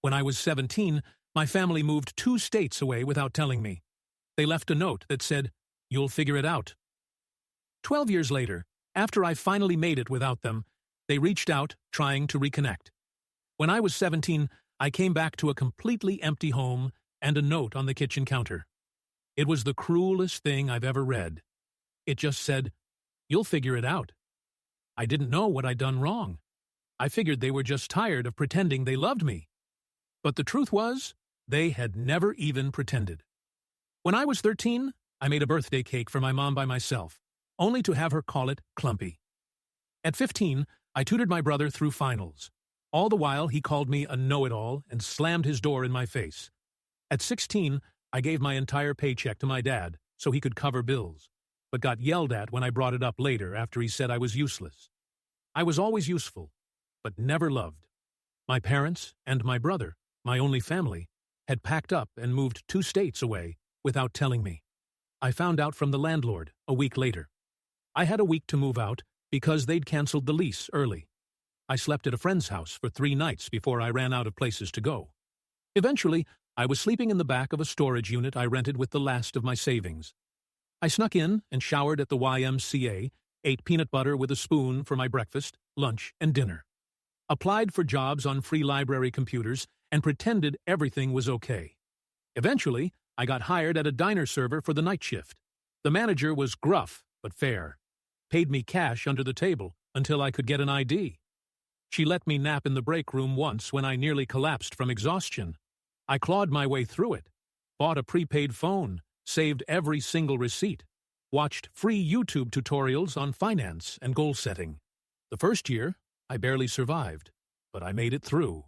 When I was 17, my family moved 2 states away without telling me. They left a note that said, "You'll figure it out." 12 years later, after I finally made it without them, they reached out, trying to reconnect. When I was 17, I came back to a completely empty home and a note on the kitchen counter. It was the cruelest thing I've ever read. It just said, "You'll figure it out." I didn't know what I'd done wrong. I figured they were just tired of pretending they loved me. But the truth was, they had never even pretended. When I was 13, I made a birthday cake for my mom by myself, only to have her call it clumpy. At 15, I tutored my brother through finals. All the while, he called me a know-it-all and slammed his door in my face. At 16, I gave my entire paycheck to my dad so he could cover bills, but got yelled at when I brought it up later after he said I was useless. I was always useful, but never loved. My parents and my brother, my only family, had packed up and moved 2 states away without telling me. I found out from the landlord a week later. I had a week to move out because they'd canceled the lease early. I slept at a friend's house for 3 nights before I ran out of places to go. Eventually, I was sleeping in the back of a storage unit I rented with the last of my savings. I snuck in and showered at the YMCA, ate peanut butter with a spoon for my breakfast, lunch, and dinner. Applied for jobs on free library computers and pretended everything was okay. Eventually, I got hired at a diner server for the night shift. The manager was gruff but fair. Paid me cash under the table until I could get an ID. She let me nap in the break room once when I nearly collapsed from exhaustion. I clawed my way through it, bought a prepaid phone, saved every single receipt, watched free YouTube tutorials on finance and goal setting. The first year, I barely survived, but I made it through.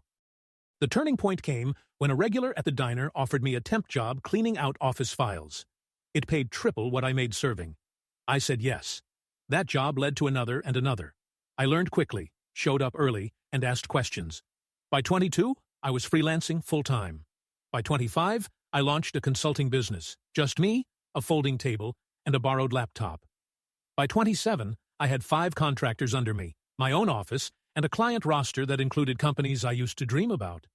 The turning point came when a regular at the diner offered me a temp job cleaning out office files. It paid triple what I made serving. I said yes. That job led to another and another. I learned quickly, showed up early, and asked questions. By 22, I was freelancing full-time. By 25, I launched a consulting business. Just me, a folding table, and a borrowed laptop. By 27, I had 5 contractors under me, my own office, and a client roster that included companies I used to dream about.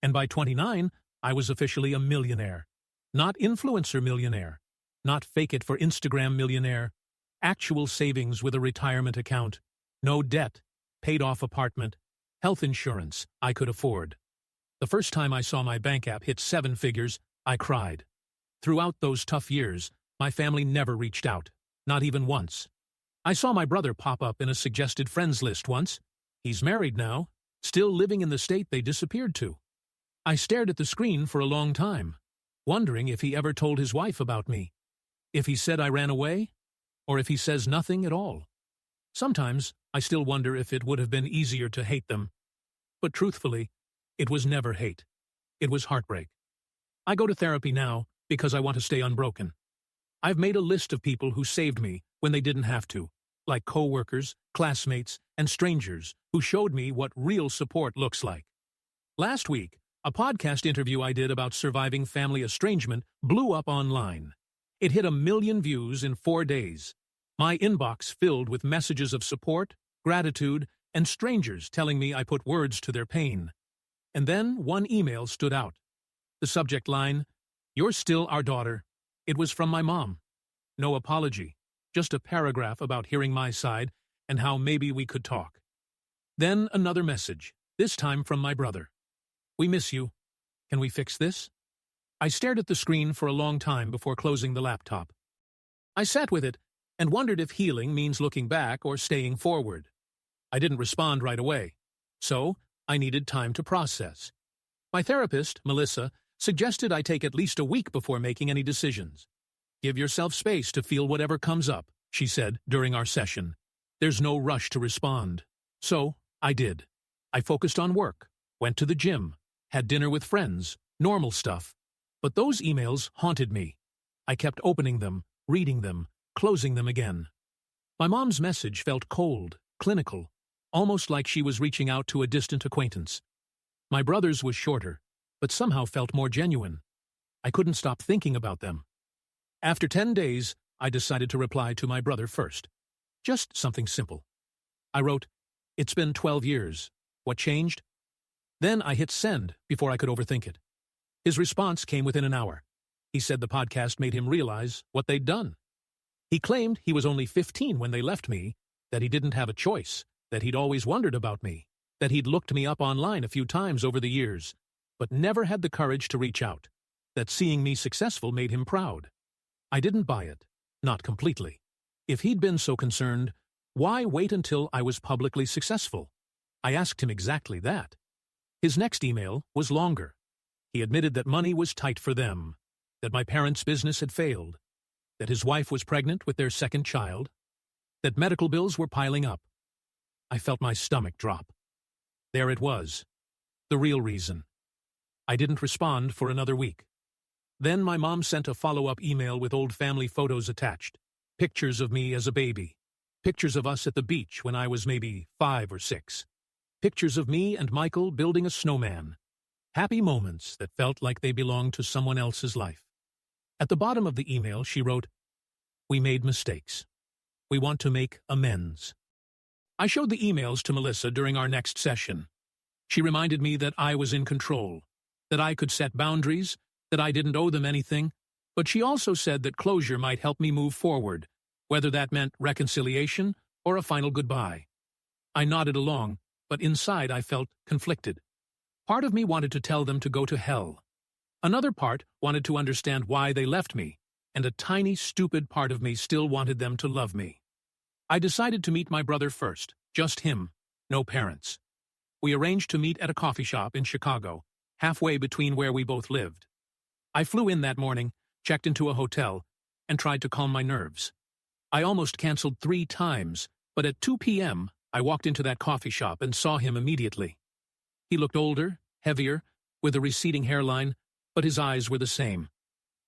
And by 29, I was officially a millionaire. Not influencer millionaire. Not fake it for Instagram millionaire. Actual savings with a retirement account. No debt. Paid off apartment. Health insurance I could afford. The first time I saw my bank app hit 7 figures, I cried. Throughout those tough years, my family never reached out. Not even once. I saw my brother pop up in a suggested friends list once. He's married now, still living in the state they disappeared to. I stared at the screen for a long time, wondering if he ever told his wife about me. If he said I ran away, or if he says nothing at all. Sometimes I still wonder if it would have been easier to hate them. But truthfully, it was never hate. It was heartbreak. I go to therapy now because I want to stay unbroken. I've made a list of people who saved me when they didn't have to, like coworkers, classmates, and strangers who showed me what real support looks like. Last week, a podcast interview I did about surviving family estrangement blew up online. It hit 1 million views in 4 days. My inbox filled with messages of support, gratitude, and strangers telling me I put words to their pain. And then one email stood out. The subject line, "You're still our daughter." It was from my mom. No apology, just a paragraph about hearing my side and how maybe we could talk. Then another message, this time from my brother. "We miss you. Can we fix this?" I stared at the screen for a long time before closing the laptop. I sat with it and wondered if healing means looking back or staying forward. I didn't respond right away, so I needed time to process. My therapist, Melissa, suggested I take at least a week before making any decisions. "Give yourself space to feel whatever comes up," she said during our session. "There's no rush to respond." So I did. I focused on work, went to the gym, had dinner with friends, normal stuff. But those emails haunted me. I kept opening them, reading them, closing them again. My mom's message felt cold, clinical, almost like she was reaching out to a distant acquaintance. My brother's was shorter, but somehow felt more genuine. I couldn't stop thinking about them. After 10 days, I decided to reply to my brother first. Just something simple. I wrote, "It's been 12 years. What changed?" Then I hit send before I could overthink it. His response came within an hour. He said the podcast made him realize what they'd done. He claimed he was only 15 when they left me, that he didn't have a choice, that he'd always wondered about me, that he'd looked me up online a few times over the years, but never had the courage to reach out, that seeing me successful made him proud. I didn't buy it, not completely. If he'd been so concerned, why wait until I was publicly successful? I asked him exactly that. His next email was longer. He admitted that money was tight for them, that my parents' business had failed, that his wife was pregnant with their second child, that medical bills were piling up. I felt my stomach drop. There it was, the real reason. I didn't respond for another week. Then my mom sent a follow-up email with old family photos attached, pictures of me as a baby, pictures of us at the beach when I was maybe 5 or 6, pictures of me and Michael building a snowman, happy moments that felt like they belonged to someone else's life. At the bottom of the email, she wrote, "We made mistakes. We want to make amends." I showed the emails to Melissa during our next session. She reminded me that I was in control, that I could set boundaries, that I didn't owe them anything, but she also said that closure might help me move forward, whether that meant reconciliation or a final goodbye. I nodded along, but inside I felt conflicted. Part of me wanted to tell them to go to hell. Another part wanted to understand why they left me, and a tiny, stupid part of me still wanted them to love me. I decided to meet my brother first, just him, no parents. We arranged to meet at a coffee shop in Chicago, halfway between where we both lived. I flew in that morning, checked into a hotel, and tried to calm my nerves. I almost canceled 3 times, but at 2 p.m., I walked into that coffee shop and saw him immediately. He looked older, heavier, with a receding hairline, but his eyes were the same.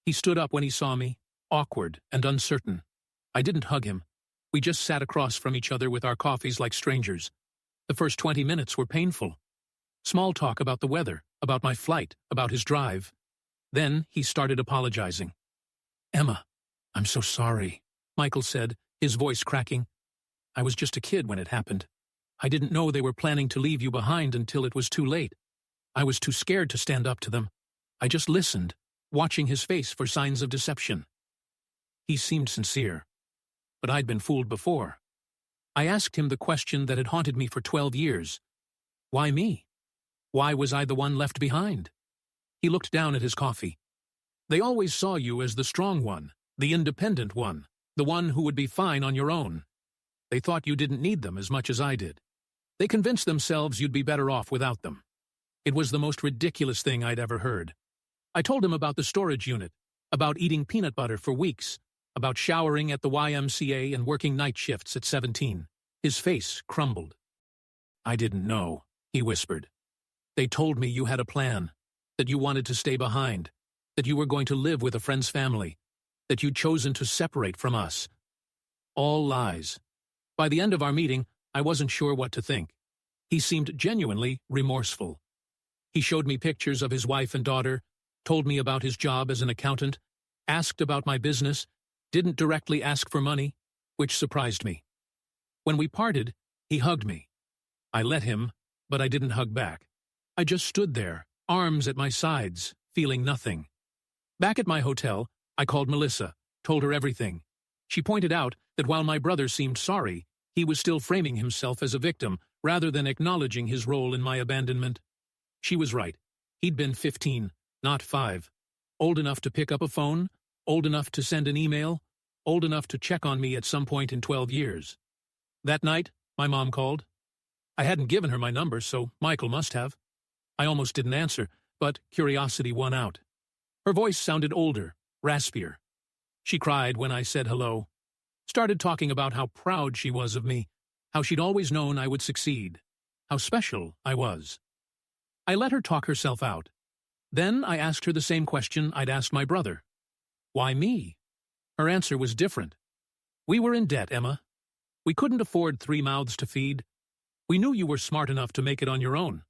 He stood up when he saw me, awkward and uncertain. I didn't hug him. We just sat across from each other with our coffees like strangers. The first 20 minutes were painful. Small talk about the weather, about my flight, about his drive. Then he started apologizing. "Emma, I'm so sorry," Michael said, his voice cracking. "I was just a kid when it happened. I didn't know they were planning to leave you behind until it was too late. I was too scared to stand up to them. I just listened, watching his face for signs of deception." He seemed sincere, but I'd been fooled before. I asked him the question that had haunted me for 12 years. Why me? Why was I the one left behind? He looked down at his coffee. "They always saw you as the strong one, the independent one, the one who would be fine on your own. They thought you didn't need them as much as I did. They convinced themselves you'd be better off without them." It was the most ridiculous thing I'd ever heard. I told him about the storage unit, about eating peanut butter for weeks, about showering at the YMCA and working night shifts at 17. His face crumbled. "I didn't know," he whispered. "They told me you had a plan, that you wanted to stay behind, that you were going to live with a friend's family, that you'd chosen to separate from us. All lies." By the end of our meeting, I wasn't sure what to think. He seemed genuinely remorseful. He showed me pictures of his wife and daughter, told me about his job as an accountant, asked about my business, didn't directly ask for money, which surprised me. When we parted, he hugged me. I let him, but I didn't hug back. I just stood there, arms at my sides, feeling nothing. Back at my hotel, I called Melissa, told her everything. She pointed out that while my brother seemed sorry, he was still framing himself as a victim rather than acknowledging his role in my abandonment. She was right. He'd been 15, not 5. Old enough to pick up a phone, old enough to send an email, old enough to check on me at some point in 12 years. That night, my mom called. I hadn't given her my number, so Michael must have. I almost didn't answer, but curiosity won out. Her voice sounded older, raspier. She cried when I said hello, started talking about how proud she was of me, how she'd always known I would succeed, how special I was. I let her talk herself out. Then I asked her the same question I'd asked my brother. Why me? Her answer was different. We were in debt, Emma. We couldn't afford 3 mouths to feed. We knew you were smart enough to make it on your own.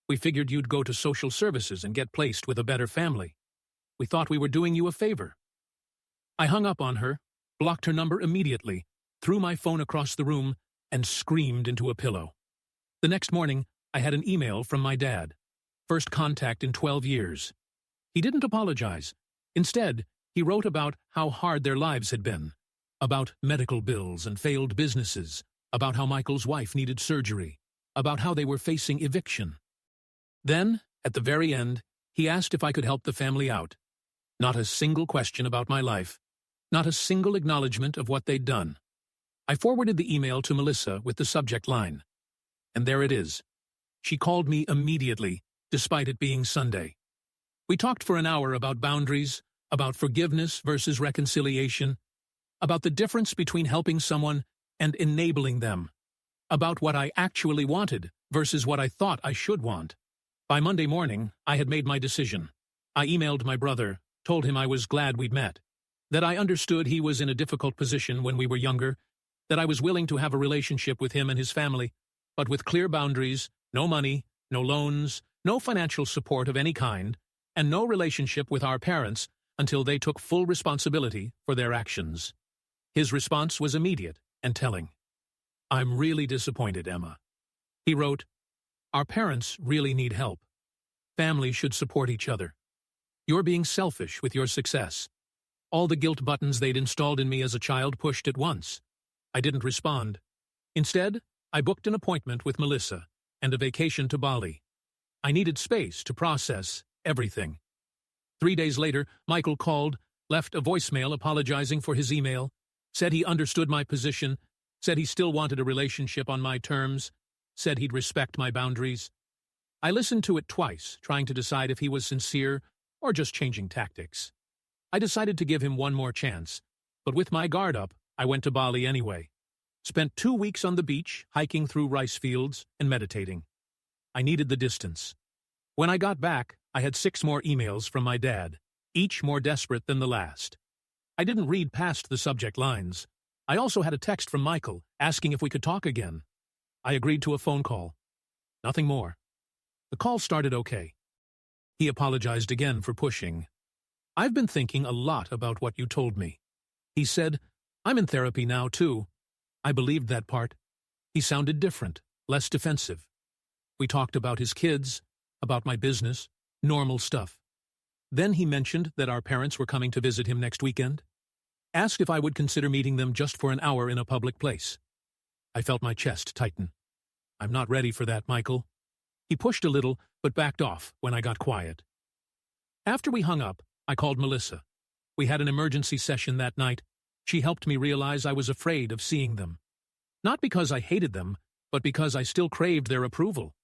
We figured you'd go to social services and get placed with a better family. We thought we were doing you a favor. I hung up on her, blocked her number immediately, threw my phone across the room, and screamed into a pillow. The next morning, I had an email from my dad. First contact in 12 years. He didn't apologize. Instead, he wrote about how hard their lives had been, about medical bills and failed businesses, about how Michael's wife needed surgery, about how they were facing eviction. Then, at the very end, he asked if I could help the family out. Not a single question about my life. Not a single acknowledgement of what they'd done. I forwarded the email to Melissa with the subject line. And there it is. She called me immediately, despite it being Sunday. We talked for an hour about boundaries, about forgiveness versus reconciliation, about the difference between helping someone and enabling them, about what I actually wanted versus what I thought I should want. By Monday morning, I had made my decision. I emailed my brother, told him I was glad we'd met, that I understood he was in a difficult position when we were younger, that I was willing to have a relationship with him and his family, but with clear boundaries, no money, no loans, no financial support of any kind, and no relationship with our parents until they took full responsibility for their actions. His response was immediate and telling. "I'm really disappointed, Emma." He wrote, "Our parents really need help. Families should support each other. You're being selfish with your success." All the guilt buttons they'd installed in me as a child pushed at once. I didn't respond. Instead, I booked an appointment with Melissa and a vacation to Bali. I needed space to process everything. 3 days later, Michael called, left a voicemail apologizing for his email, said he understood my position, said he still wanted a relationship on my terms, said he'd respect my boundaries. I listened to it twice, trying to decide if he was sincere or just changing tactics. I decided to give him one more chance, but with my guard up, I went to Bali anyway. Spent 2 weeks on the beach, hiking through rice fields and meditating. I needed the distance. When I got back, I had 6 more emails from my dad, each more desperate than the last. I didn't read past the subject lines. I also had a text from Michael asking if we could talk again. I agreed to a phone call. Nothing more. The call started okay. He apologized again for pushing. "I've been thinking a lot about what you told me." He said, "I'm in therapy now, too." I believed that part. He sounded different, less defensive. We talked about his kids, about my business, normal stuff. Then he mentioned that our parents were coming to visit him next weekend. Asked if I would consider meeting them just for an hour in a public place. I felt my chest tighten. "I'm not ready for that, Michael." He pushed a little, but backed off when I got quiet. After we hung up, I called Melissa. We had an emergency session that night. She helped me realize I was afraid of seeing them. Not because I hated them, but because I still craved their approval.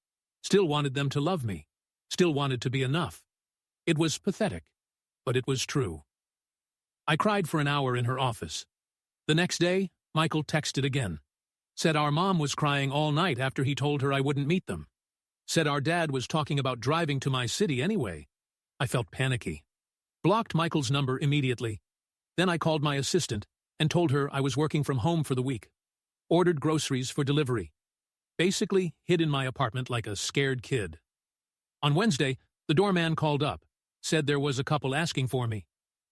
Still wanted them to love me. Still wanted to be enough. It was pathetic, but it was true. I cried for an hour in her office. The next day, Michael texted again. Said our mom was crying all night after he told her I wouldn't meet them. Said our dad was talking about driving to my city anyway. I felt panicky. Blocked Michael's number immediately. Then I called my assistant and told her I was working from home for the week. Ordered groceries for delivery. Basically hid in my apartment like a scared kid. On Wednesday, the doorman called up. Said there was a couple asking for me.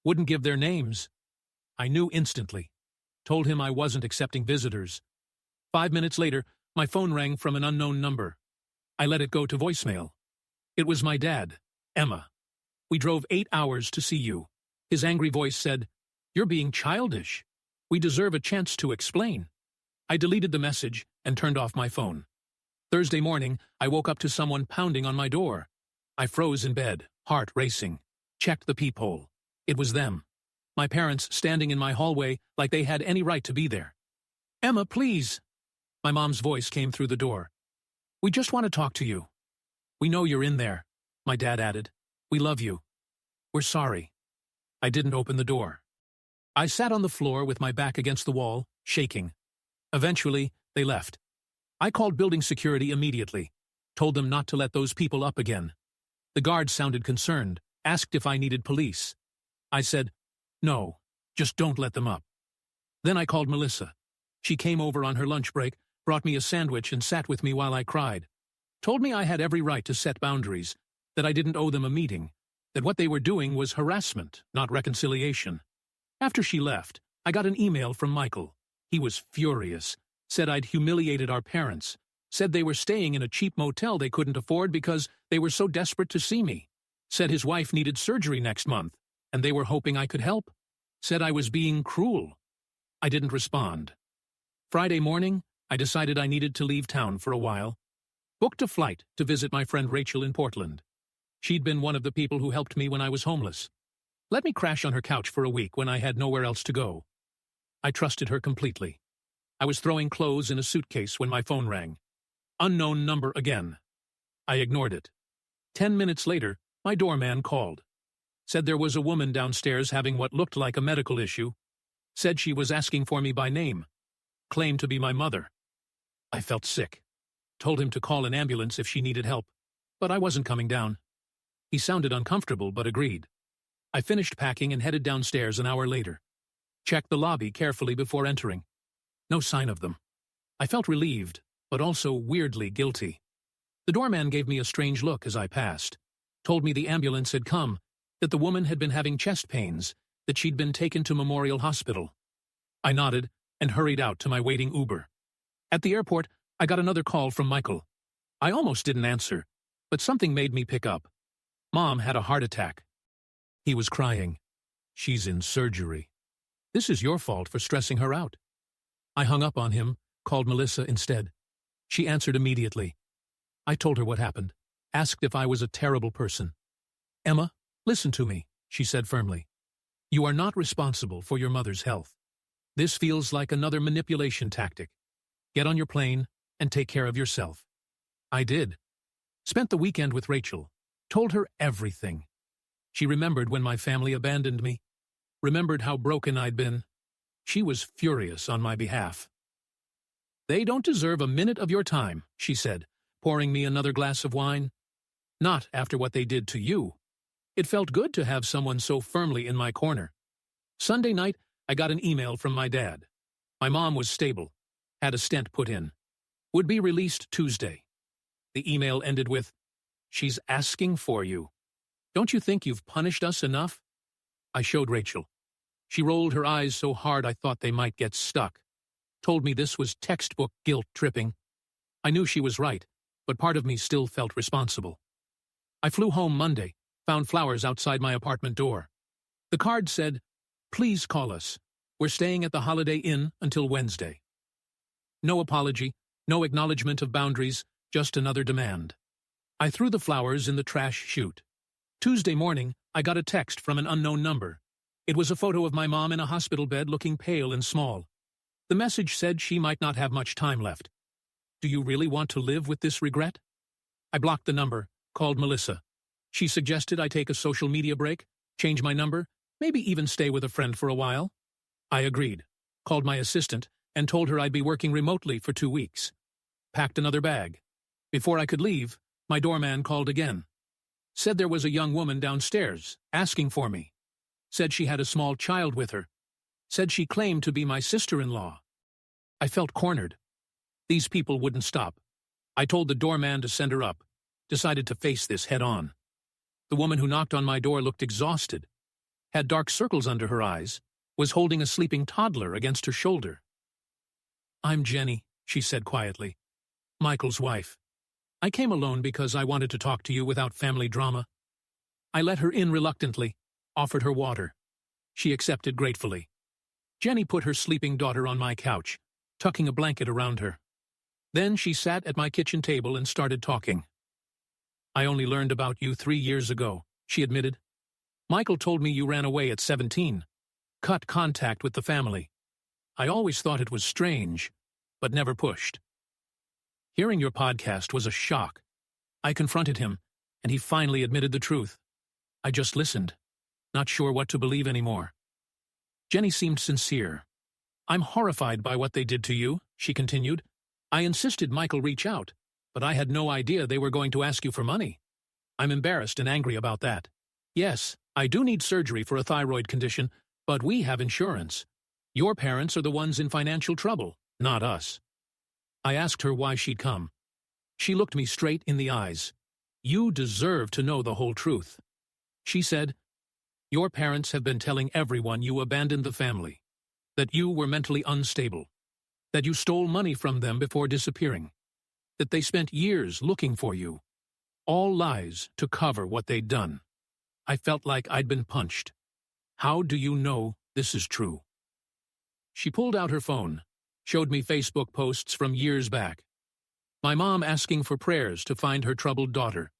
Wouldn't give their names. I knew instantly. Told him I wasn't accepting visitors. 5 minutes later, my phone rang from an unknown number. I let it go to voicemail. It was my dad, Emma. "We drove 8 hours to see you." His angry voice said, "You're being childish. We deserve a chance to explain." I deleted the message and turned off my phone. Thursday morning, I woke up to someone pounding on my door. I froze in bed, heart racing. Checked the peephole. It was them. My parents standing in my hallway like they had any right to be there. "Emma, please." My mom's voice came through the door. "We just want to talk to you." "We know you're in there," my dad added. "We love you. We're sorry." I didn't open the door. I sat on the floor with my back against the wall, shaking. Eventually, they left. I called building security immediately. Told them not to let those people up again. The guards sounded concerned, asked if I needed police. I said, "No, just don't let them up." Then I called Melissa. She came over on her lunch break, brought me a sandwich and sat with me while I cried. Told me I had every right to set boundaries, that I didn't owe them a meeting, that what they were doing was harassment, not reconciliation. After she left, I got an email from Michael. He was furious, said I'd humiliated our parents, Said they were staying in a cheap motel they couldn't afford because they were so desperate to see me. Said his wife needed surgery next month, and they were hoping I could help. Said I was being cruel. I didn't respond. Friday morning, I decided I needed to leave town for a while. Booked a flight to visit my friend Rachel in Portland. She'd been one of the people who helped me when I was homeless. Let me crash on her couch for a week when I had nowhere else to go. I trusted her completely. I was throwing clothes in a suitcase when my phone rang. Unknown number again. I ignored it. 10 minutes later, my doorman called. Said there was a woman downstairs having what looked like a medical issue. Said she was asking for me by name. Claimed to be my mother. I felt sick. Told him to call an ambulance if she needed help, but I wasn't coming down. He sounded uncomfortable but agreed. I finished packing and headed downstairs an hour later. Checked the lobby carefully before entering. No sign of them. I felt relieved, but also weirdly guilty. The doorman gave me a strange look as I passed. Told me the ambulance had come, that the woman had been having chest pains, that she'd been taken to Memorial Hospital. I nodded and hurried out to my waiting Uber. At the airport, I got another call from Michael. I almost didn't answer, but something made me pick up. Mom had a heart attack. He was crying. She's in surgery. This is your fault for stressing her out. I hung up on him, called Melissa instead. She answered immediately. I told her what happened, asked if I was a terrible person. Emma, listen to me, she said firmly. You are not responsible for your mother's health. This feels like another manipulation tactic. Get on your plane and take care of yourself. I did. Spent the weekend with Rachel. Told her everything. She remembered when my family abandoned me. Remembered how broken I'd been. She was furious on my behalf. They don't deserve a minute of your time, she said, pouring me another glass of wine. Not after what they did to you. It felt good to have someone so firmly in my corner. Sunday night, I got an email from my dad. My mom was stable. Had a stent put in. Would be released Tuesday. The email ended with, "She's asking for you. Don't you think you've punished us enough?" I showed Rachel. She rolled her eyes so hard I thought they might get stuck. Told me this was textbook guilt-tripping. I knew she was right, but part of me still felt responsible. I flew home Monday, found flowers outside my apartment door. The card said, "Please call us. We're staying at the Holiday Inn until Wednesday." No apology, no acknowledgement of boundaries, just another demand. I threw the flowers in the trash chute. Tuesday morning, I got a text from an unknown number. It was a photo of my mom in a hospital bed looking pale and small. The message said she might not have much time left. Do you really want to live with this regret? I blocked the number, called Melissa. She suggested I take a social media break, change my number, maybe even stay with a friend for a while. I agreed, called my assistant, and told her I'd be working remotely for 2 weeks. Packed another bag. Before I could leave, my doorman called again. Said there was a young woman downstairs, asking for me. Said she had a small child with her. Said she claimed to be my sister-in-law. I felt cornered. These people wouldn't stop. I told the doorman to send her up. Decided to face this head-on. The woman who knocked on my door looked exhausted. Had dark circles under her eyes. Was holding a sleeping toddler against her shoulder. "I'm Jenny," she said quietly. "Michael's wife. I came alone because I wanted to talk to you without family drama." I let her in reluctantly, offered her water. She accepted gratefully. Jenny put her sleeping daughter on my couch, tucking a blanket around her. Then she sat at my kitchen table and started talking. "I only learned about you 3 years ago," she admitted. "Michael told me you ran away at 17. Cut contact with the family. I always thought it was strange, but never pushed. Hearing your podcast was a shock. I confronted him, and he finally admitted the truth. I just listened, not sure what to believe anymore." Jenny seemed sincere. "I'm horrified by what they did to you," she continued. "I insisted Michael reach out, but I had no idea they were going to ask you for money. I'm embarrassed and angry about that. Yes, I do need surgery for a thyroid condition, but we have insurance. Your parents are the ones in financial trouble, not us." I asked her why she'd come. She looked me straight in the eyes. "You deserve to know the whole truth." She said, "Your parents have been telling everyone you abandoned the family, that you were mentally unstable, that you stole money from them before disappearing. that they spent years looking for you. All lies to cover what they'd done. I felt like I'd been punched. How do you know this is true? She pulled out her phone, showed me Facebook posts from years back. My mom asking for prayers to find her troubled daughter.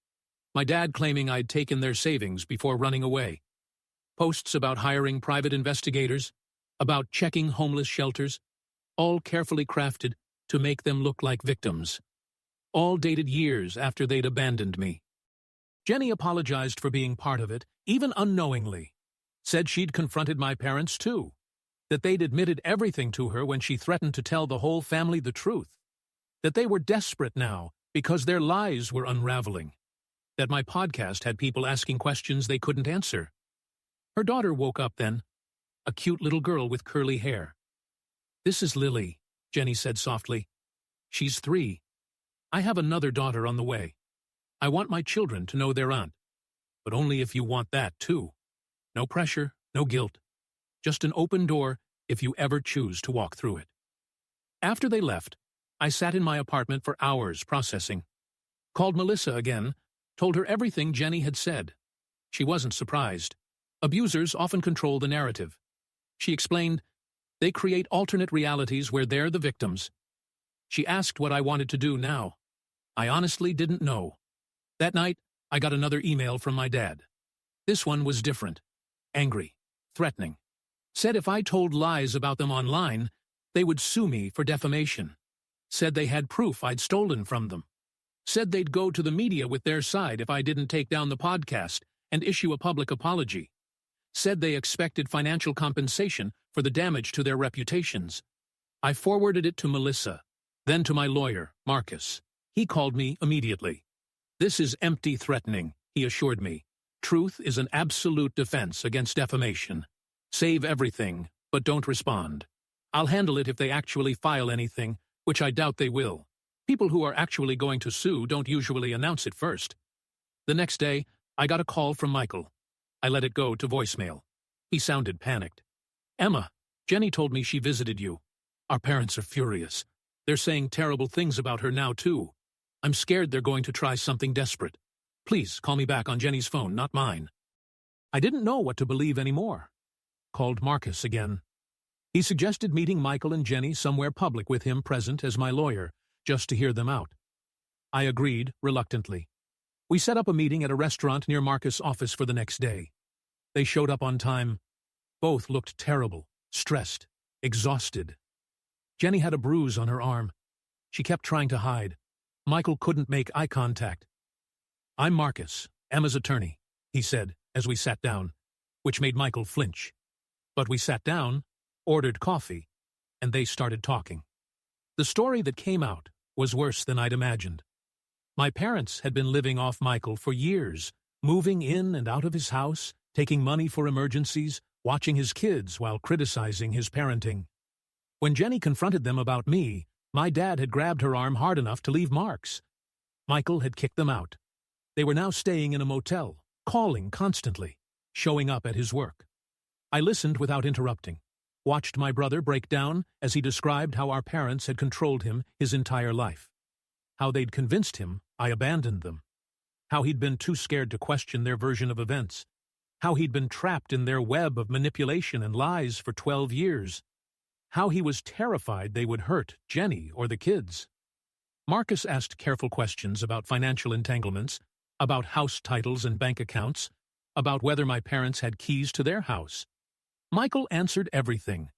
My dad claiming I'd taken their savings before running away. Posts about hiring private investigators, about checking homeless shelters, all carefully crafted to make them look like victims. All dated years after they'd abandoned me. Jenny apologized for being part of it, even unknowingly. Said she'd confronted my parents too, that they'd admitted everything to her when she threatened to tell the whole family the truth, that they were desperate now because their lies were unraveling, that my podcast had people asking questions they couldn't answer. Her daughter woke up then, a cute little girl with curly hair. "This is Lily," Jenny said softly. "She's 3. I have another daughter on the way. I want my children to know their aunt, but only if you want that too. No pressure, no guilt. Just an open door if you ever choose to walk through it." After they left, I sat in my apartment for hours processing. Called Melissa again, told her everything Jenny had said. She wasn't surprised. Abusers often control the narrative. She explained, they create alternate realities where they're the victims. She asked what I wanted to do now. I honestly didn't know. That night, I got another email from my dad. This one was different. Angry. Threatening. Said if I told lies about them online, they would sue me for defamation. Said they had proof I'd stolen from them. Said they'd go to the media with their side if I didn't take down the podcast and issue a public apology. Said they expected financial compensation for the damage to their reputations. I forwarded it to Melissa, then to my lawyer, Marcus. He called me immediately. "This is empty threatening," he assured me. "Truth is an absolute defense against defamation. Save everything, but don't respond. I'll handle it if they actually file anything, which I doubt they will. People who are actually going to sue don't usually announce it first." The next day, I got a call from Michael. I let it go to voicemail. He sounded panicked. "Emma, Jenny told me she visited you. Our parents are furious. They're saying terrible things about her now, too. I'm scared they're going to try something desperate. Please call me back on Jenny's phone, not mine." I didn't know what to believe anymore. Called Marcus again. He suggested meeting Michael and Jenny somewhere public with him present as my lawyer, just to hear them out. I agreed reluctantly. We set up a meeting at a restaurant near Marcus' office for the next day. They showed up on time. Both looked terrible, stressed, exhausted. Jenny had a bruise on her arm. She kept trying to hide. Michael couldn't make eye contact. "I'm Marcus, Emma's attorney," he said as we sat down, which made Michael flinch. But we sat down, ordered coffee, and they started talking. The story that came out was worse than I'd imagined. My parents had been living off Michael for years, moving in and out of his house, taking money for emergencies, watching his kids while criticizing his parenting. When Jenny confronted them about me, my dad had grabbed her arm hard enough to leave marks. Michael had kicked them out. They were now staying in a motel, calling constantly, showing up at his work. I listened without interrupting, watched my brother break down as he described how our parents had controlled him his entire life. How they'd convinced him I abandoned them. How he'd been too scared to question their version of events. How he'd been trapped in their web of manipulation and lies for 12 years. How he was terrified they would hurt Jenny or the kids. Marcus asked careful questions about financial entanglements, about house titles and bank accounts, about whether my parents had keys to their house. Michael answered everything.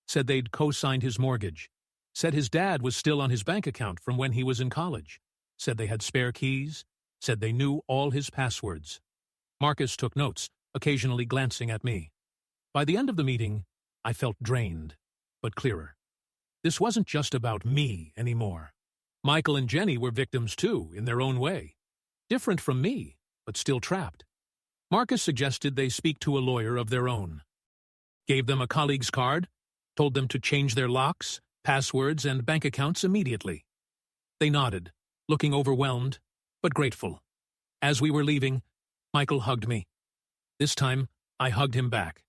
Said they'd co-signed his mortgage. Said his dad was still on his bank account from when he was in college. Said they had spare keys. Said they knew all his passwords. Marcus took notes, occasionally glancing at me. By the end of the meeting, I felt drained, but clearer. This wasn't just about me anymore. Michael and Jenny were victims too, in their own way. Different from me, but still trapped. Marcus suggested they speak to a lawyer of their own. Gave them a colleague's card, told them to change their locks, passwords, and bank accounts immediately. They nodded, looking overwhelmed, but grateful. As we were leaving, Michael hugged me. This time, I hugged him back.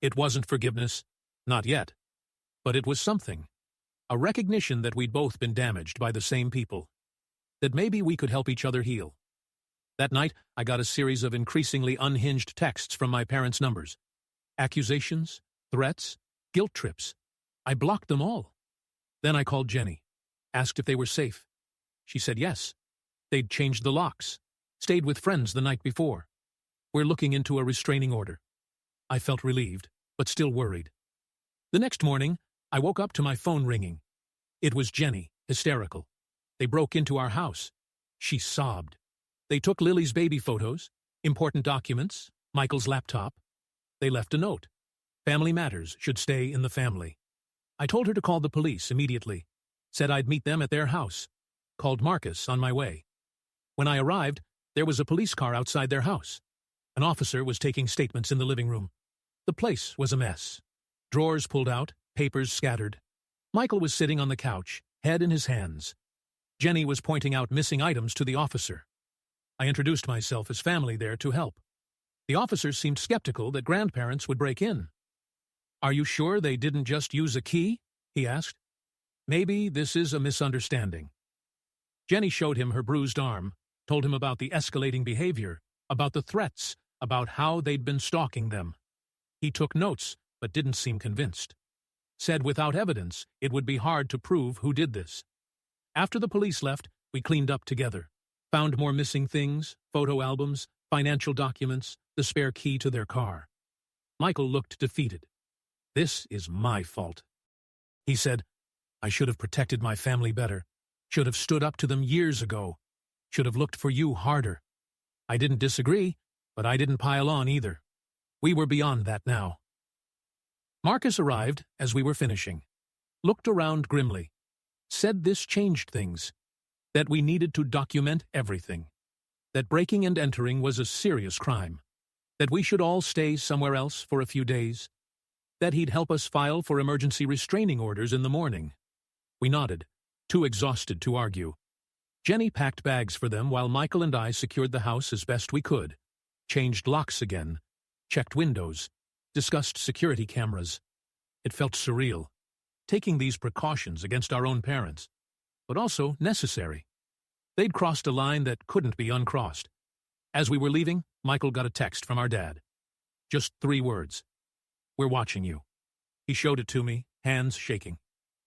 It wasn't forgiveness, not yet. But it was something. A recognition that we'd both been damaged by the same people. that maybe we could help each other heal. That night, I got a series of increasingly unhinged texts from my parents' numbers. Accusations, threats, guilt trips. I blocked them all. Then I called Jenny, asked if they were safe. She said yes. They'd changed the locks, stayed with friends the night before. We're looking into a restraining order. I felt relieved, but still worried. The next morning, I woke up to my phone ringing. It was Jenny, hysterical. They broke into our house. She sobbed. They took Lily's baby photos, important documents, Michael's laptop. They left a note. Family matters should stay in the family. I told her to call the police immediately. Said I'd meet them at their house. Called Marcus on my way. When I arrived, there was a police car outside their house. An officer was taking statements in the living room. The place was a mess. Drawers pulled out, papers scattered. Michael was sitting on the couch, head in his hands. Jenny was pointing out missing items to the officer. I introduced myself as family there to help. The officer seemed skeptical that grandparents would break in. "Are you sure they didn't just use a key?" he asked. "Maybe this is a misunderstanding." Jenny showed him her bruised arm, told him about the escalating behavior, about the threats, about how they'd been stalking them. He took notes, but didn't seem convinced. Said without evidence, it would be hard to prove who did this. After the police left, we cleaned up together. Found more missing things, photo albums, financial documents, the spare key to their car. Michael looked defeated. "This is my fault," he said. "I should have protected my family better. Should have stood up to them years ago. Should have looked for you harder. I didn't disagree, but I didn't pile on either. We were beyond that now." Marcus arrived as we were finishing. Looked around grimly. Said this changed things. That we needed to document everything. That breaking and entering was a serious crime. That we should all stay somewhere else for a few days. That he'd help us file for emergency restraining orders in the morning. We nodded, too exhausted to argue. Jenny packed bags for them while Michael and I secured the house as best we could. Changed locks again. Checked windows. Discussed security cameras. It felt surreal. Taking these precautions against our own parents. But also necessary. They'd crossed a line that couldn't be uncrossed. As we were leaving, Michael got a text from our dad. Just 3 words. "We're watching you." He showed it to me, hands shaking.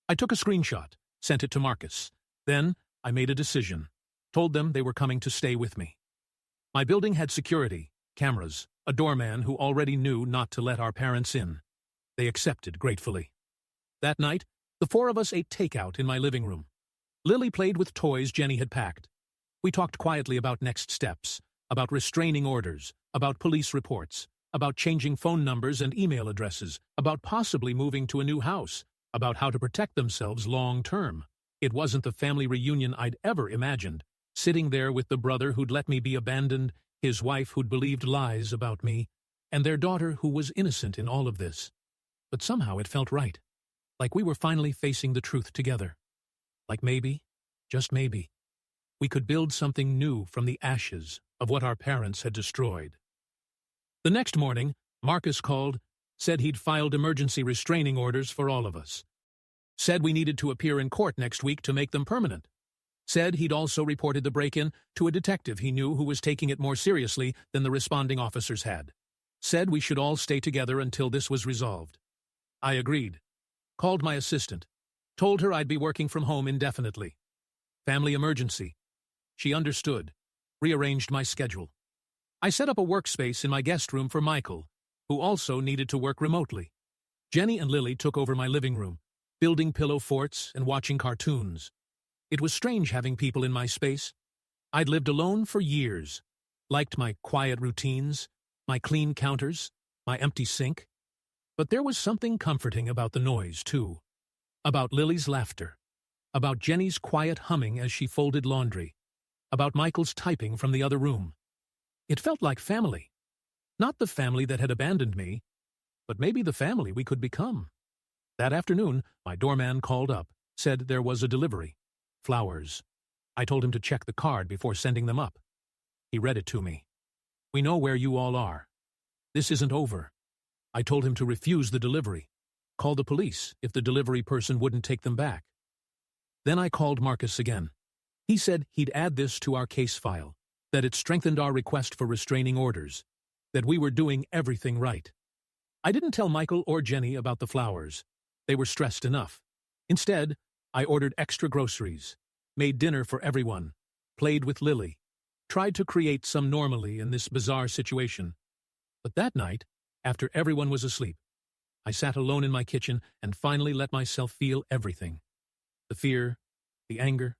I took a screenshot, sent it to Marcus. Then I made a decision. Told them they were coming to stay with me. My building had security, cameras, a doorman who already knew not to let our parents in. They accepted gratefully. That night, the 4 of us ate takeout in my living room. Lily played with toys Jenny had packed. We talked quietly about next steps, about restraining orders, about police reports, about changing phone numbers and email addresses, about possibly moving to a new house, about how to protect themselves long-term. It wasn't the family reunion I'd ever imagined, sitting there with the brother who'd let me be abandoned, his wife who'd believed lies about me, and their daughter who was innocent in all of this. But somehow it felt right, like we were finally facing the truth together. Like maybe, just maybe, we could build something new from the ashes of what our parents had destroyed. The next morning, Marcus called, said he'd filed emergency restraining orders for all of us. Said we needed to appear in court next week to make them permanent. Said he'd also reported the break-in to a detective he knew who was taking it more seriously than the responding officers had. Said we should all stay together until this was resolved. I agreed. Called my assistant. Told her I'd be working from home indefinitely. Family emergency. She understood. Rearranged my schedule. I set up a workspace in my guest room for Michael, who also needed to work remotely. Jenny and Lily took over my living room, building pillow forts and watching cartoons. It was strange having people in my space. I'd lived alone for years, liked my quiet routines, my clean counters, my empty sink. But there was something comforting about the noise, too. About Lily's laughter. About Jenny's quiet humming as she folded laundry. About Michael's typing from the other room. It felt like family. Not the family that had abandoned me, but maybe the family we could become. That afternoon, my doorman called up, said there was a delivery. Flowers. I told him to check the card before sending them up. He read it to me. "We know where you all are. This isn't over." I told him to refuse the delivery. Call the police if the delivery person wouldn't take them back. Then I called Marcus again. He said he'd add this to our case file, that it strengthened our request for restraining orders, that we were doing everything right. I didn't tell Michael or Jenny about the flowers. They were stressed enough. Instead, I ordered extra groceries, made dinner for everyone, played with Lily, tried to create some normalcy in this bizarre situation. But that night, after everyone was asleep, I sat alone in my kitchen and finally let myself feel everything. The fear, the anger,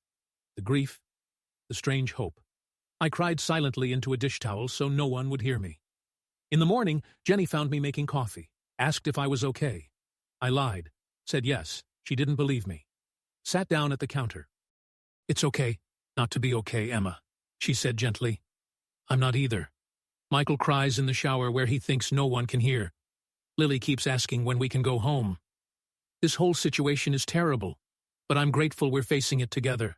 the grief, the strange hope. I cried silently into a dish towel so no one would hear me. In the morning, Jenny found me making coffee, asked if I was okay. I lied, said yes. She didn't believe me. Sat down at the counter. "It's okay not to be okay, Emma," she said gently. "I'm not either. Michael cries in the shower where he thinks no one can hear. Lily keeps asking when we can go home. This whole situation is terrible, but I'm grateful we're facing it together."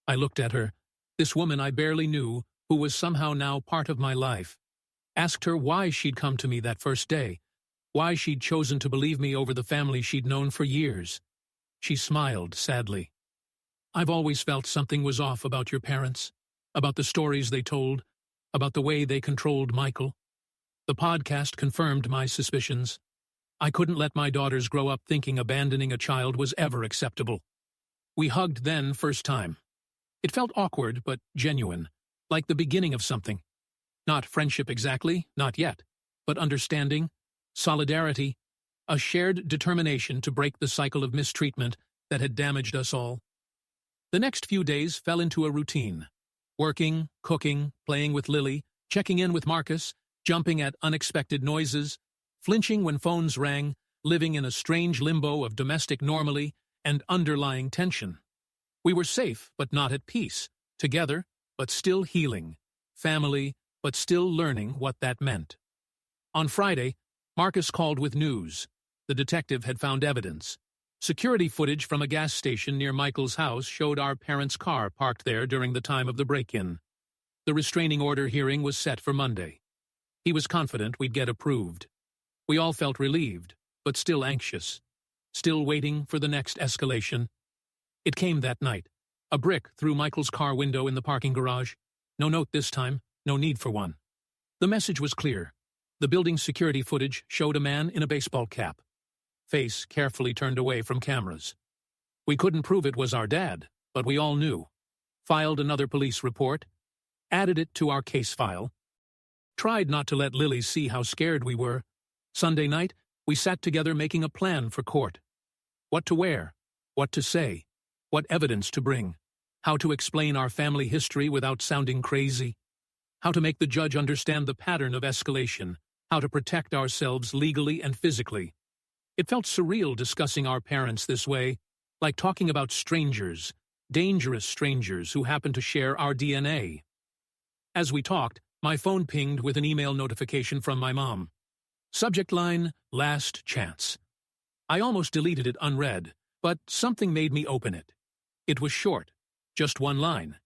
I looked at her, this woman I barely knew, who was somehow now part of my life. Asked her why she'd come to me that first day, why she'd chosen to believe me over the family she'd known for years. She smiled sadly. "I've always felt something was off about your parents, about the stories they told, about the way they controlled Michael. The podcast confirmed my suspicions. I couldn't let my daughters grow up thinking abandoning a child was ever acceptable." We hugged then, first time. It felt awkward but genuine, like the beginning of something. Not friendship exactly, not yet, but understanding, solidarity, a shared determination to break the cycle of mistreatment that had damaged us all. The next few days fell into a routine. Working, cooking, playing with Lily, checking in with Marcus, jumping at unexpected noises, flinching when phones rang, living in a strange limbo of domestic normalcy and underlying tension. We were safe but not at peace, together but still healing, family but still learning what that meant. On Friday, Marcus called with news. The detective had found evidence. Security footage from a gas station near Michael's house showed our parents' car parked there during the time of the break-in. The restraining order hearing was set for Monday. He was confident we'd get approved. We all felt relieved, but still anxious, still waiting for the next escalation. It came that night. A brick through Michael's car window in the parking garage. No note this time, no need for one. The message was clear. The building's security footage showed a man in a baseball cap, face carefully turned away from cameras. We couldn't prove it was our dad, but we all knew. Filed another police report, added it to our case file. Tried not to let Lily see how scared we were. Sunday night, we sat together making a plan for court. What to wear, what to say, what evidence to bring, how to explain our family history without sounding crazy, how to make the judge understand the pattern of escalation, how to protect ourselves legally and physically. It felt surreal discussing our parents this way, like talking about strangers, dangerous strangers who happen to share our DNA. As we talked, my phone pinged with an email notification from my mom. Subject line, "Last Chance." I almost deleted it unread, but something made me open it. It was short, just one line.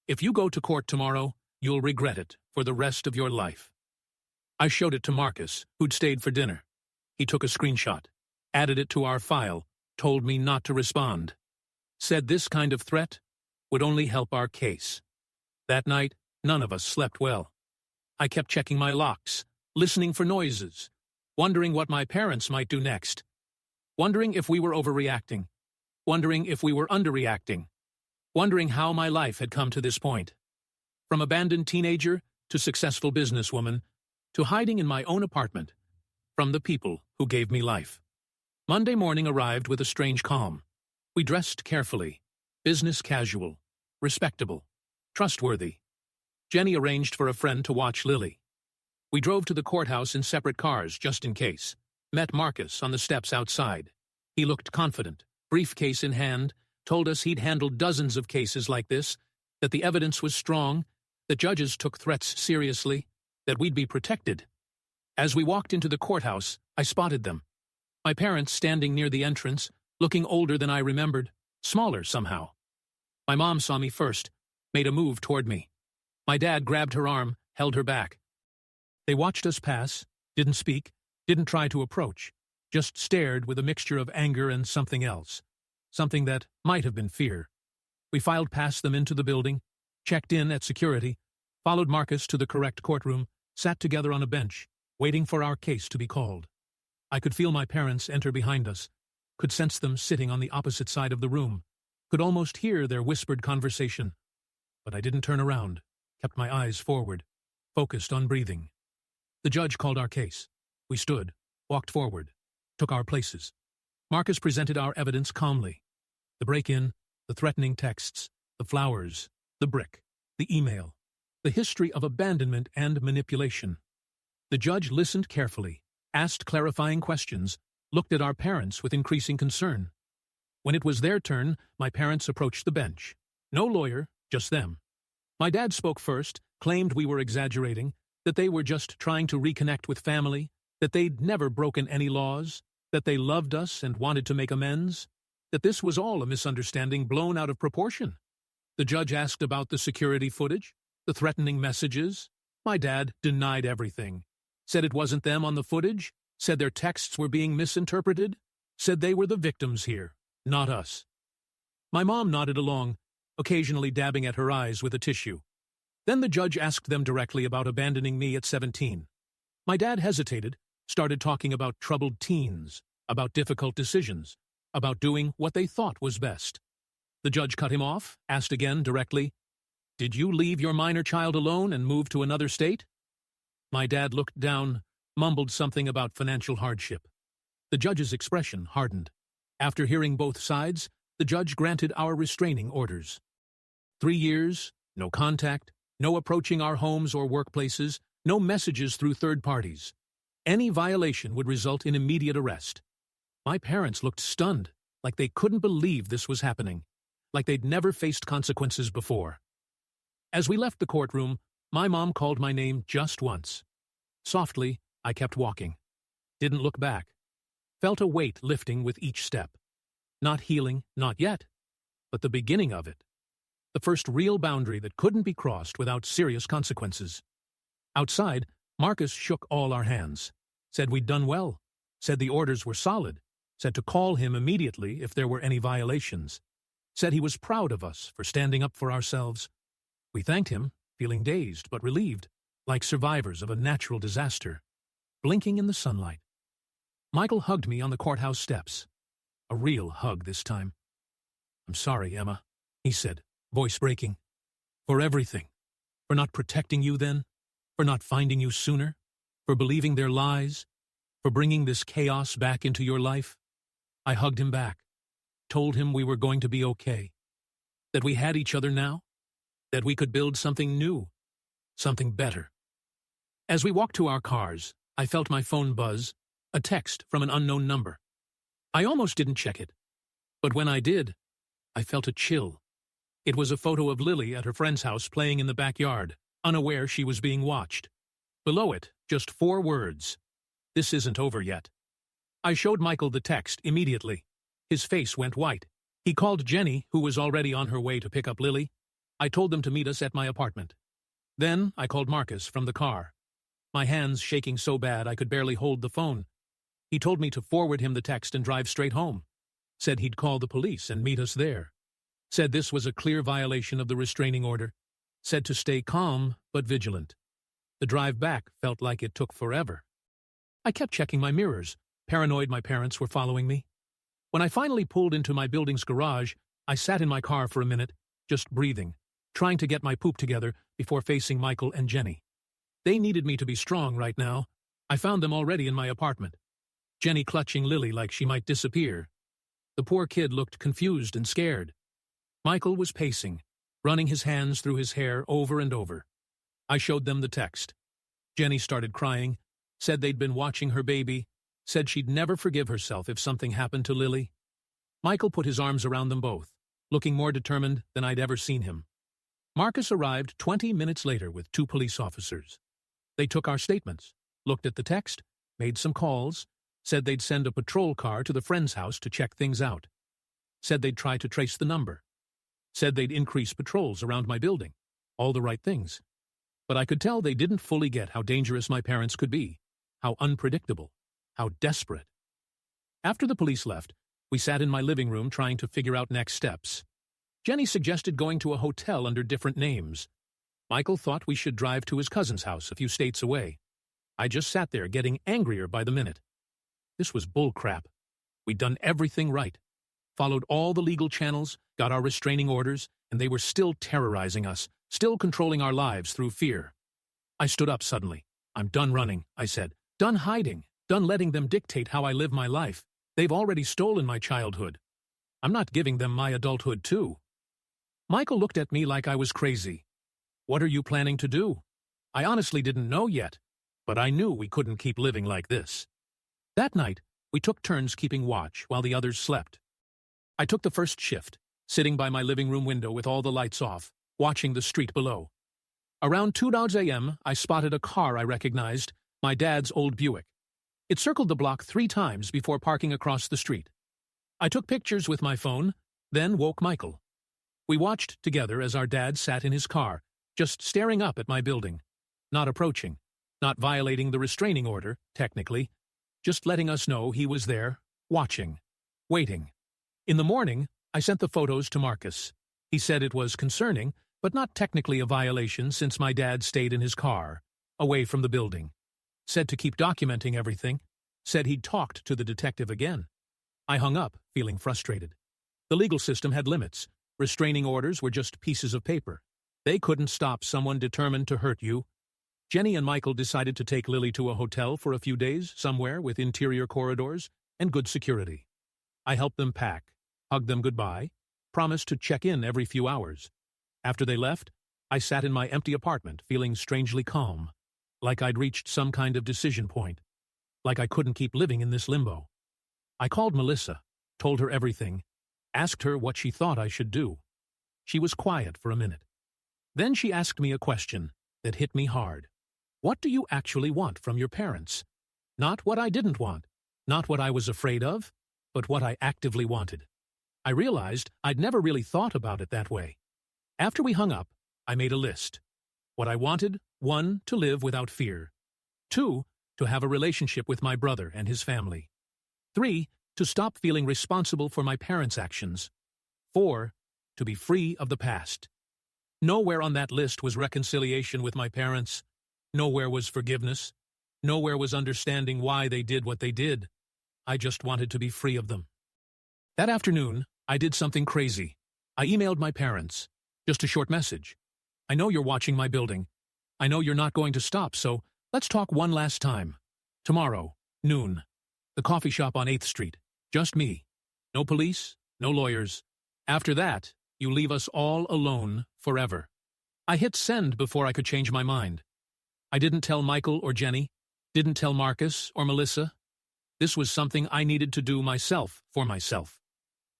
"If you go to court tomorrow, you'll regret it for the rest of your life." I showed it to Marcus, who'd stayed for dinner. He took a screenshot, added it to our file, told me not to respond. Said this kind of threat would only help our case. That night, none of us slept well. I kept checking my locks, listening for noises, wondering what my parents might do next, wondering if we were overreacting, wondering if we were underreacting, wondering how my life had come to this point. From abandoned teenager to successful businesswoman, to hiding in my own apartment, from the people who gave me life. Monday morning arrived with a strange calm. We dressed carefully, business casual, respectable, trustworthy. Jenny arranged for a friend to watch Lily. We drove to the courthouse in separate cars just in case. Met Marcus on the steps outside. He looked confident, briefcase in hand, told us he'd handled dozens of cases like this, that the evidence was strong, that judges took threats seriously, that we'd be protected. As we walked into the courthouse, I spotted them. My parents standing near the entrance, looking older than I remembered, smaller somehow. My mom saw me first, made a move toward me. My dad grabbed her arm, held her back. They watched us pass, didn't speak, didn't try to approach, just stared with a mixture of anger and something else, something that might have been fear. We filed past them into the building, checked in at security, followed Marcus to the correct courtroom, sat together on a bench, waiting for our case to be called. I could feel my parents enter behind us, could sense them sitting on the opposite side of the room, could almost hear their whispered conversation. But I didn't turn around, kept my eyes forward, focused on breathing. The judge called our case. We stood, walked forward, took our places. Marcus presented our evidence calmly. The break-in, the threatening texts, the flowers, the brick, the email, the history of abandonment and manipulation. The judge listened carefully, asked clarifying questions, looked at our parents with increasing concern. When it was their turn, my parents approached the bench. No lawyer, just them. My dad spoke first, claimed we were exaggerating, that they were just trying to reconnect with family, that they'd never broken any laws, that they loved us and wanted to make amends, that this was all a misunderstanding blown out of proportion. The judge asked about the security footage, the threatening messages. My dad denied everything, said it wasn't them on the footage, said their texts were being misinterpreted, said they were the victims here, not us. My mom nodded along, occasionally dabbing at her eyes with a tissue. Then the judge asked them directly about abandoning me at 17. My dad hesitated, started talking about troubled teens, about difficult decisions, about doing what they thought was best. The judge cut him off, asked again directly, "Did you leave your minor child alone and move to another state?" My dad looked down, mumbled something about financial hardship. The judge's expression hardened. After hearing both sides, the judge granted our restraining orders. 3 years, no contact, no approaching our homes or workplaces, no messages through third parties. Any violation would result in immediate arrest. My parents looked stunned, like they couldn't believe this was happening, like they'd never faced consequences before. As we left the courtroom, my mom called my name just once. Softly, I kept walking. Didn't look back. Felt a weight lifting with each step. Not healing, not yet, but the beginning of it. The first real boundary that couldn't be crossed without serious consequences. Outside, Marcus shook all our hands, said we'd done well, said the orders were solid, said to call him immediately if there were any violations, said he was proud of us for standing up for ourselves. We thanked him, feeling dazed but relieved, like survivors of a natural disaster, blinking in the sunlight. Michael hugged me on the courthouse steps. A real hug this time. "I'm sorry, Emma," he said, voice breaking. "For everything. For not protecting you then. For not finding you sooner. For believing their lies. For bringing this chaos back into your life." I hugged him back. Told him we were going to be okay. That we had each other now. That we could build something new. Something better. As we walked to our cars, I felt my phone buzz, a text from an unknown number. I almost didn't check it. But when I did, I felt a chill. It was a photo of Lily at her friend's house playing in the backyard, unaware she was being watched. Below it, just 4 words. "This isn't over yet." I showed Michael the text immediately. His face went white. He called Jenny, who was already on her way to pick up Lily. I told them to meet us at my apartment. Then I called Marcus from the car. My hands shaking so bad I could barely hold the phone. He told me to forward him the text and drive straight home. Said he'd call the police and meet us there. Said this was a clear violation of the restraining order. Said to stay calm but vigilant. The drive back felt like it took forever. I kept checking my mirrors, paranoid my parents were following me. When I finally pulled into my building's garage, I sat in my car for a minute, just breathing, trying to get my poop together before facing Michael and Jenny. They needed me to be strong right now. I found them already in my apartment. Jenny clutching Lily like she might disappear. The poor kid looked confused and scared. Michael was pacing, running his hands through his hair over and over. I showed them the text. Jenny started crying, said they'd been watching her baby, said she'd never forgive herself if something happened to Lily. Michael put his arms around them both, looking more determined than I'd ever seen him. Marcus arrived 20 minutes later with 2 police officers. They took our statements, looked at the text, made some calls, said they'd send a patrol car to the friend's house to check things out. Said they'd try to trace the number. Said they'd increase patrols around my building. All the right things. But I could tell they didn't fully get how dangerous my parents could be, how unpredictable, how desperate. After the police left, we sat in my living room trying to figure out next steps. Jenny suggested going to a hotel under different names. Michael thought we should drive to his cousin's house a few states away. I just sat there getting angrier by the minute. This was bullcrap. We'd done everything right. Followed all the legal channels, got our restraining orders, and they were still terrorizing us, still controlling our lives through fear. I stood up suddenly. I'm done running, I said. Done hiding. Done letting them dictate how I live my life. They've already stolen my childhood. I'm not giving them my adulthood, too. Michael looked at me like I was crazy. What are you planning to do? I honestly didn't know yet, but I knew we couldn't keep living like this. That night, we took turns keeping watch while the others slept. I took the first shift, sitting by my living room window with all the lights off, watching the street below. Around 2 a.m., I spotted a car I recognized, my dad's old Buick. It circled the block 3 times before parking across the street. I took pictures with my phone, then woke Michael. We watched together as our dad sat in his car, just staring up at my building, not approaching, not violating the restraining order, technically, just letting us know he was there, watching, waiting. In the morning, I sent the photos to Marcus. He said it was concerning, but not technically a violation since my dad stayed in his car, away from the building. Said to keep documenting everything. Said he'd talked to the detective again. I hung up, feeling frustrated. The legal system had limits. Restraining orders were just pieces of paper. They couldn't stop someone determined to hurt you. Jenny and Michael decided to take Lily to a hotel for a few days, somewhere with interior corridors and good security. I helped them pack, hugged them goodbye, promised to check in every few hours. After they left, I sat in my empty apartment feeling strangely calm, like I'd reached some kind of decision point, like I couldn't keep living in this limbo. I called Melissa, told her everything, asked her what she thought I should do. She was quiet for a minute. Then she asked me a question that hit me hard. What do you actually want from your parents? Not what I didn't want, not what I was afraid of, but what I actively wanted. I realized I'd never really thought about it that way. After we hung up, I made a list. What I wanted: 1, to live without fear. 2, to have a relationship with my brother and his family. 3, to stop feeling responsible for my parents' actions. 4, to be free of the past. Nowhere on that list was reconciliation with my parents. Nowhere was forgiveness. Nowhere was understanding why they did what they did. I just wanted to be free of them. That afternoon, I did something crazy. I emailed my parents. Just a short message. I know you're watching my building. I know you're not going to stop, so let's talk one last time. Tomorrow, noon. The coffee shop on 8th Street. Just me. No police, no lawyers. After that, you leave us all alone forever. I hit send before I could change my mind. I didn't tell Michael or Jenny. Didn't tell Marcus or Melissa. This was something I needed to do myself for myself.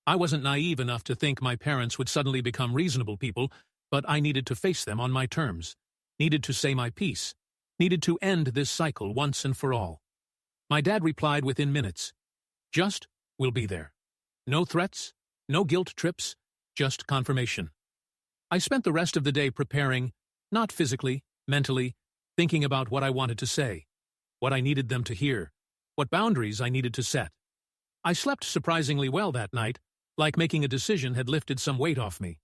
I wasn't naive enough to think my parents would suddenly become reasonable people, but I needed to face them on my terms. Needed to say my piece. Needed to end this cycle once and for all. My dad replied within minutes. Just, we'll be there. No threats, no guilt trips, just confirmation. I spent the rest of the day preparing, not physically, mentally, thinking about what I wanted to say, what I needed them to hear, what boundaries I needed to set. I slept surprisingly well that night, like making a decision had lifted some weight off me.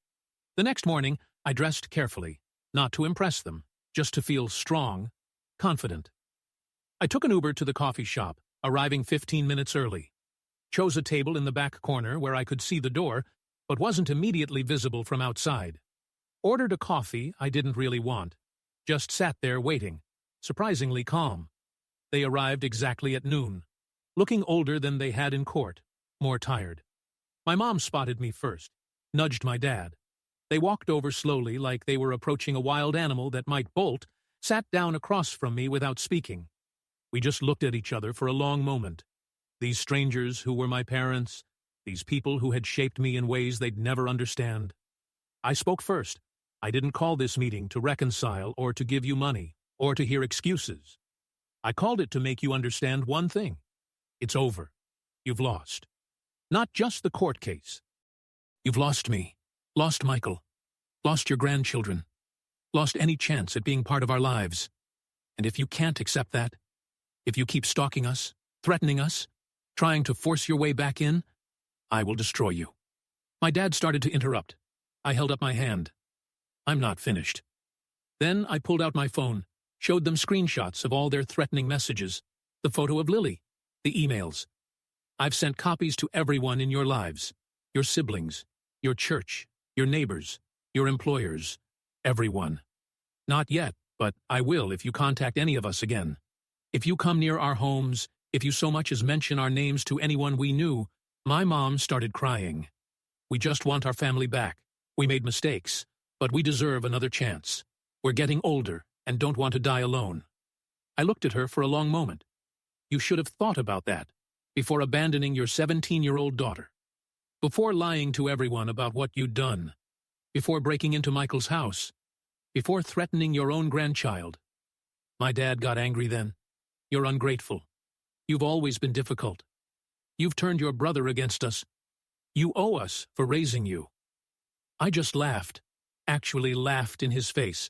The next morning, I dressed carefully, not to impress them, just to feel strong, confident. I took an Uber to the coffee shop, arriving 15 minutes early. Chose a table in the back corner where I could see the door, but wasn't immediately visible from outside. Ordered a coffee I didn't really want. Just sat there waiting, surprisingly calm. They arrived exactly at noon, looking older than they had in court, more tired. My mom spotted me first, nudged my dad. They walked over slowly like they were approaching a wild animal that might bolt, sat down across from me without speaking. We just looked at each other for a long moment. These strangers who were my parents, these people who had shaped me in ways they'd never understand. I spoke first. I didn't call this meeting to reconcile or to give you money or to hear excuses. I called it to make you understand one thing. It's over. You've lost. Not just the court case. You've lost me, lost Michael, lost your grandchildren, lost any chance at being part of our lives. And if you can't accept that, if you keep stalking us, threatening us, trying to force your way back in, I will destroy you. My dad started to interrupt. I held up my hand. I'm not finished. Then I pulled out my phone, showed them screenshots of all their threatening messages, the photo of Lily, the emails. I've sent copies to everyone in your lives, your siblings, your church, your neighbors, your employers, everyone. Not yet, but I will if you contact any of us again. If you come near our homes, if you so much as mention our names to anyone we knew. My mom started crying. We just want our family back. We made mistakes, but we deserve another chance. We're getting older and don't want to die alone. I looked at her for a long moment. You should have thought about that before abandoning your 17-year-old daughter, before lying to everyone about what you'd done, before breaking into Michael's house, before threatening your own grandchild. My dad got angry then. You're ungrateful. You've always been difficult. You've turned your brother against us. You owe us for raising you. I just laughed, actually laughed in his face.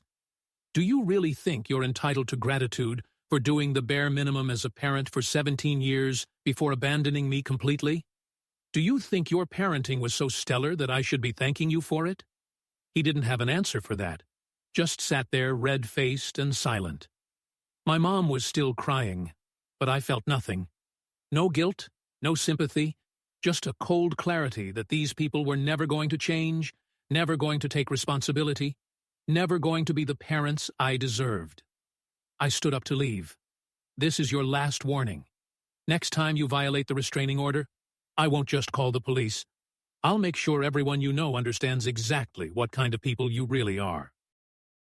Do you really think you're entitled to gratitude for doing the bare minimum as a parent for 17 years before abandoning me completely? Do you think your parenting was so stellar that I should be thanking you for it? He didn't have an answer for that, just sat there red-faced and silent. My mom was still crying, but I felt nothing. No guilt, no sympathy, just a cold clarity that these people were never going to change, never going to take responsibility, never going to be the parents I deserved. I stood up to leave. This is your last warning. Next time you violate the restraining order, I won't just call the police. I'll make sure everyone you know understands exactly what kind of people you really are.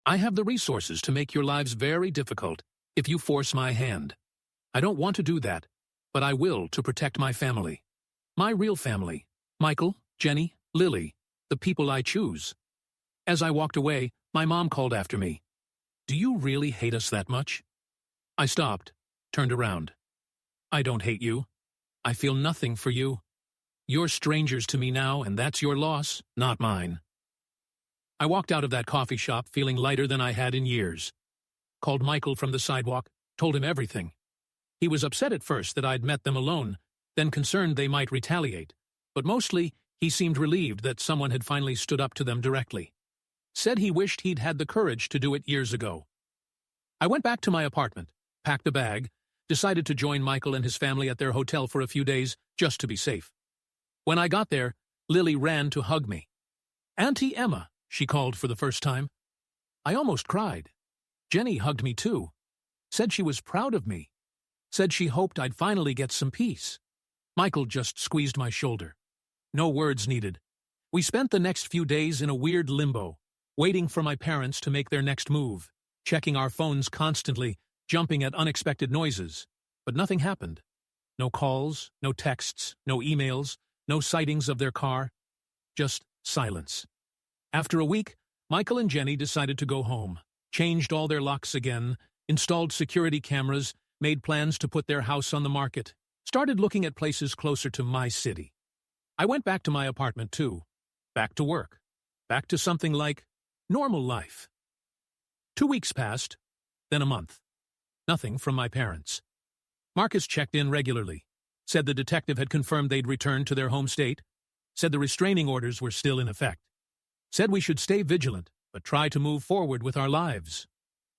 I have the resources to make your lives very difficult if you force my hand. I don't want to do that, but I will to protect my family. My real family, Michael, Jenny, Lily, the people I choose. As I walked away, my mom called after me. Do you really hate us that much? I stopped, turned around. I don't hate you. I feel nothing for you. You're strangers to me now, and that's your loss, not mine. I walked out of that coffee shop feeling lighter than I had in years. Called Michael from the sidewalk, told him everything. He was upset at first that I'd met them alone, then concerned they might retaliate, but mostly he seemed relieved that someone had finally stood up to them directly. Said he wished he'd had the courage to do it years ago. I went back to my apartment, packed a bag, decided to join Michael and his family at their hotel for a few days just to be safe. When I got there, Lily ran to hug me. Auntie Emma, she called for the first time. I almost cried. Jenny hugged me too. Said she was proud of me. Said she hoped I'd finally get some peace. Michael just squeezed my shoulder. No words needed. We spent the next few days in a weird limbo, waiting for my parents to make their next move, checking our phones constantly, jumping at unexpected noises. But nothing happened. No calls, no texts, no emails, no sightings of their car. Just silence. After a week, Michael and Jenny decided to go home, changed all their locks again, installed security cameras, made plans to put their house on the market, started looking at places closer to my city. I went back to my apartment too, back to work, back to something like normal life. 2 weeks passed, then a month. Nothing from my parents. Marcus checked in regularly, said the detective had confirmed they'd returned to their home state, said the restraining orders were still in effect, said we should stay vigilant, but try to move forward with our lives.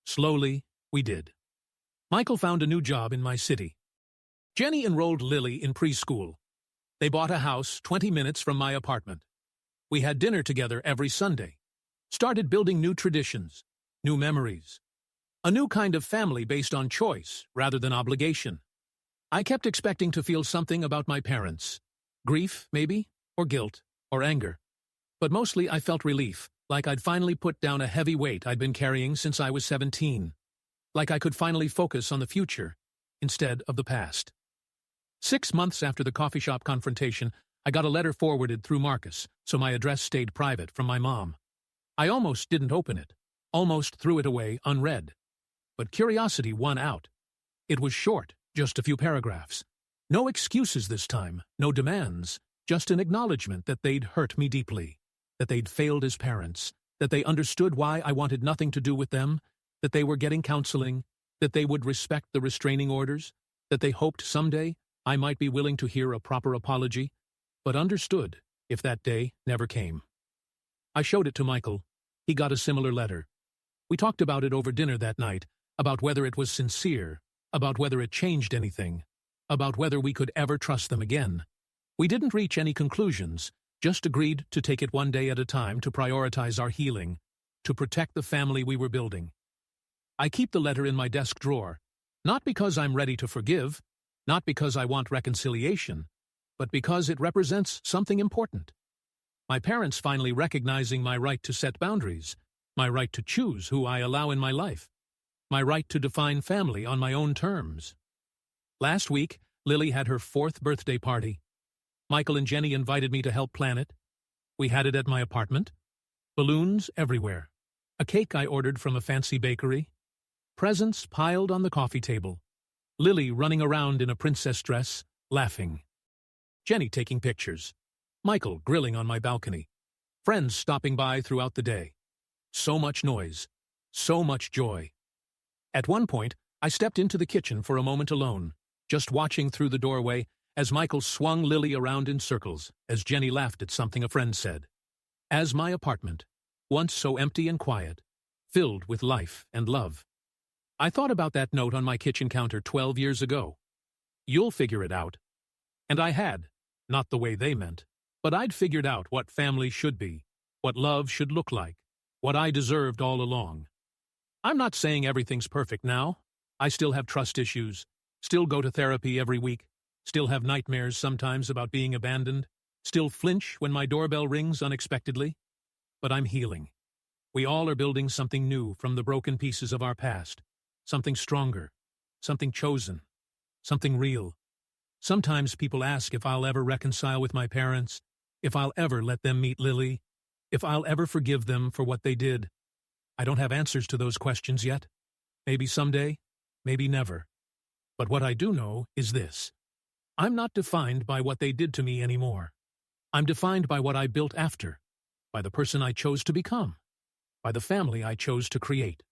Slowly, we did. Michael found a new job in my city. Jenny enrolled Lily in preschool. They bought a house 20 minutes from my apartment. We had dinner together every Sunday. Started building new traditions, new memories. A new kind of family based on choice rather than obligation. I kept expecting to feel something about my parents. Grief, maybe, or guilt, or anger. But mostly I felt relief, like I'd finally put down a heavy weight I'd been carrying since I was 17. Like I could finally focus on the future, instead of the past. 6 months after the coffee shop confrontation, I got a letter forwarded through Marcus, so my address stayed private from my mom. I almost didn't open it, almost threw it away unread. But curiosity won out. It was short, just a few paragraphs. No excuses this time, no demands, just an acknowledgement that they'd hurt me deeply, that they'd failed as parents, that they understood why I wanted nothing to do with them, that they were getting counseling, that they would respect the restraining orders, that they hoped someday I might be willing to hear a proper apology, but understood if that day never came. I showed it to Michael. He got a similar letter. We talked about it over dinner that night, about whether it was sincere, about whether it changed anything, about whether we could ever trust them again. We didn't reach any conclusions, just agreed to take it one day at a time to prioritize our healing, to protect the family we were building. I keep the letter in my desk drawer, not because I'm ready to forgive, not because I want reconciliation, but because it represents something important. My parents finally recognizing my right to set boundaries, my right to choose who I allow in my life, my right to define family on my own terms. Last week, Lily had her 4th birthday party. Michael and Jenny invited me to help plan it. We had it at my apartment. Balloons everywhere. A cake I ordered from a fancy bakery. Presents piled on the coffee table. Lily running around in a princess dress, laughing. Jenny taking pictures. Michael grilling on my balcony. Friends stopping by throughout the day. So much noise. So much joy. At one point, I stepped into the kitchen for a moment alone, just watching through the doorway as Michael swung Lily around in circles, as Jenny laughed at something a friend said. As my apartment, once so empty and quiet, filled with life and love. I thought about that note on my kitchen counter 12 years ago. You'll figure it out. And I had, not the way they meant, but I'd figured out what family should be, what love should look like, what I deserved all along. I'm not saying everything's perfect now. I still have trust issues, still go to therapy every week, still have nightmares sometimes about being abandoned, still flinch when my doorbell rings unexpectedly. But I'm healing. We all are building something new from the broken pieces of our past, something stronger, something chosen, something real. Sometimes people ask if I'll ever reconcile with my parents, if I'll ever let them meet Lily, if I'll ever forgive them for what they did. I don't have answers to those questions yet. Maybe someday, maybe never. But what I do know is this. I'm not defined by what they did to me anymore. I'm defined by what I built after, by the person I chose to become, by the family I chose to create.